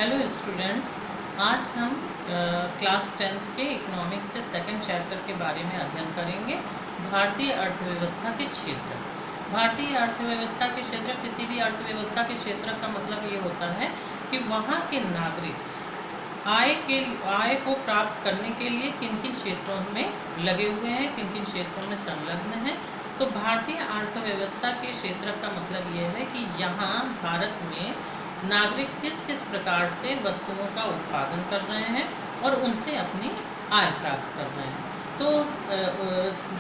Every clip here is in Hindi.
हेलो स्टूडेंट्स, आज हम क्लास 10th के इकोनॉमिक्स के सेकंड चैप्टर के बारे में अध्ययन करेंगे। भारतीय अर्थव्यवस्था के क्षेत्र। भारतीय अर्थव्यवस्था के क्षेत्र, किसी भी अर्थव्यवस्था के क्षेत्र का मतलब ये होता है कि वहाँ के नागरिक आय को प्राप्त करने के लिए किन किन क्षेत्रों में लगे हुए हैं, किन किन क्षेत्रों में संलग्न हैं। तो भारतीय अर्थव्यवस्था के क्षेत्र का मतलब ये है कि यहाँ भारत में नागरिक किस किस प्रकार से वस्तुओं का उत्पादन कर रहे हैं और उनसे अपनी आय प्राप्त कर रहे हैं। तो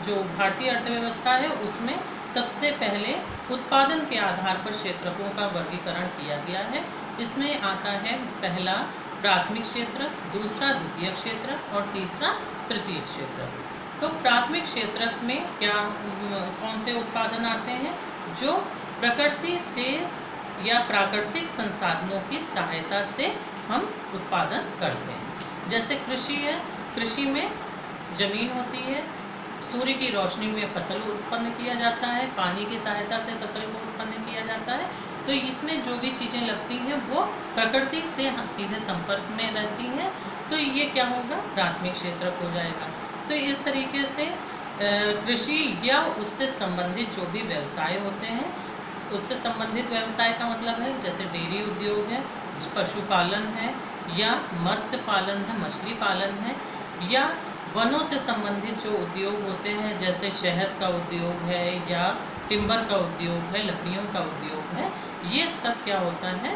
जो भारतीय अर्थव्यवस्था है उसमें सबसे पहले उत्पादन के आधार पर क्षेत्रकों का वर्गीकरण किया गया है। इसमें आता है पहला प्राथमिक क्षेत्र, दूसरा द्वितीयक क्षेत्र और तीसरा तृतीयक क्षेत्र। तो प्राथमिक क्षेत्र में कौन से उत्पादन आते हैं? जो प्रकृति से या प्राकृतिक संसाधनों की सहायता से हम उत्पादन करते हैं। जैसे कृषि है, कृषि में जमीन होती है, सूर्य की रोशनी में फसल उत्पन्न किया जाता है, पानी की सहायता से फसल को उत्पन्न किया जाता है। तो इसमें जो भी चीज़ें लगती हैं वो प्रकृति से सीधे संपर्क में रहती हैं। तो ये क्या होगा? प्राथमिक क्षेत्र हो जाएगा। तो इस तरीके से कृषि या उससे संबंधित जो भी व्यवसाय होते हैं, उससे संबंधित व्यवसाय का मतलब है जैसे डेयरी उद्योग है, पशुपालन है, या मत्स्य पालन है, मछली पालन है, या वनों से संबंधित जो उद्योग होते हैं जैसे शहद का उद्योग है या टिम्बर का उद्योग है, लकड़ियों का उद्योग है। ये सब क्या होता है?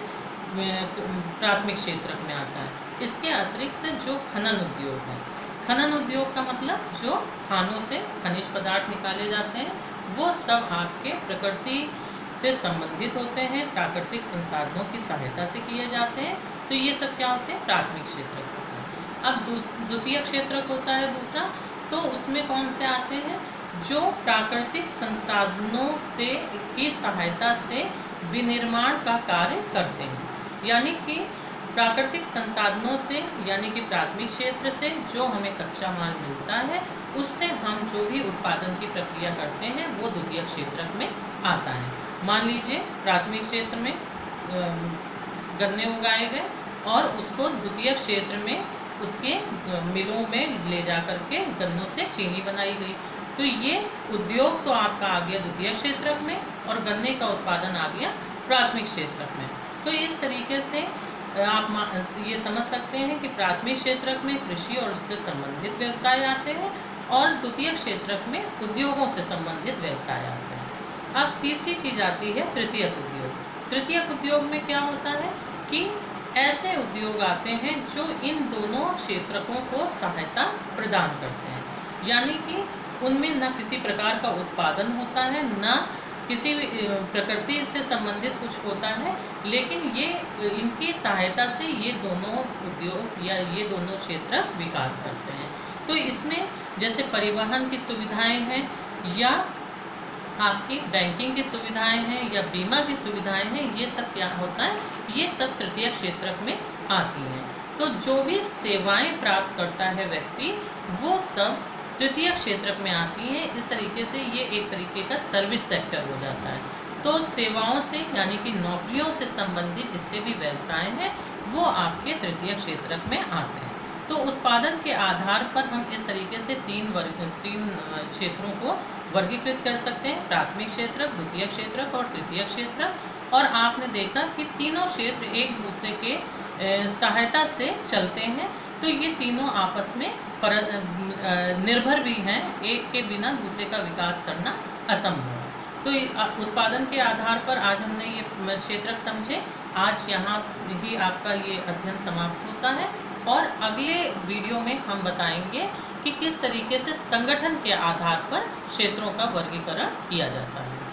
प्राथमिक क्षेत्र में आता है। इसके अतिरिक्त जो खनन उद्योग है, खनन उद्योग का मतलब जो खानों से खनिज पदार्थ निकाले जाते हैं, वो सब आपके प्रकृति से संबंधित होते हैं, प्राकृतिक संसाधनों की सहायता से किए जाते हैं। तो ये सब क्या होते हैं? प्राथमिक क्षेत्र होता है। अब द्वितीय क्षेत्र होता है दूसरा। तो उसमें कौन से आते हैं? जो प्राकृतिक संसाधनों से की सहायता से विनिर्माण का कार्य करते हैं। यानी कि प्राकृतिक संसाधनों से, यानी कि प्राथमिक क्षेत्र से जो हमें कच्चा माल मिलता है, उससे हम जो भी उत्पादन की प्रक्रिया करते हैं वो द्वितीय क्षेत्र में आता है। मान लीजिए प्राथमिक क्षेत्र में गन्ने उगाए गए और उसको द्वितीय क्षेत्र में उसके मिलों में ले जा कर के गन्नों से चीनी बनाई गई। तो ये उद्योग तो आपका आ गया द्वितीय क्षेत्र में और गन्ने का उत्पादन आ गया प्राथमिक क्षेत्र में। तो इस तरीके से आप ये समझ सकते हैं कि प्राथमिक क्षेत्र में कृषि और उससे संबंधित व्यवसाय आते हैं और द्वितीय क्षेत्र में उद्योगों से संबंधित व्यवसाय आते हैं। अब तीसरी चीज़ आती है तृतीयक उद्योग। तृतीयक उद्योग में क्या होता है कि ऐसे उद्योग आते हैं जो इन दोनों क्षेत्रकों को सहायता प्रदान करते हैं। यानी कि उनमें न किसी प्रकार का उत्पादन होता है, न किसी प्रकृति से संबंधित कुछ होता है, लेकिन ये इनकी सहायता से ये दोनों उद्योग या ये दोनों क्षेत्र विकास करते हैं। तो इसमें जैसे परिवहन की सुविधाएं हैं, या आपकी बैंकिंग की सुविधाएं हैं, या बीमा की सुविधाएं हैं, ये सब क्या होता है? ये सब तृतीय क्षेत्र में आती हैं। तो जो भी सेवाएं प्राप्त करता है व्यक्ति, वो सब तृतीय क्षेत्र में आती हैं। इस तरीके से ये एक तरीके का सर्विस सेक्टर हो जाता है। तो सेवाओं से, यानी कि नौकरियों से संबंधित जितने भी व्यवसाय हैं वो आपके तृतीय क्षेत्र में आते हैं। तो उत्पादन के आधार पर हम इस तरीके से तीन क्षेत्रों को वर्गीकृत कर सकते हैं: प्राथमिक क्षेत्र, द्वितीय क्षेत्र और तृतीय क्षेत्र। और आपने देखा कि तीनों क्षेत्र एक दूसरे के सहायता से चलते हैं। तो ये तीनों आपस में निर्भर भी हैं, एक के बिना दूसरे का विकास करना असंभव है। तो उत्पादन के आधार पर आज हमने ये क्षेत्र समझे। आज यहाँ भी आपका ये अध्ययन समाप्त होता है और अगले वीडियो में हम बताएंगे कि किस तरीके से संगठन के आधार पर क्षेत्रों का वर्गीकरण किया जाता है।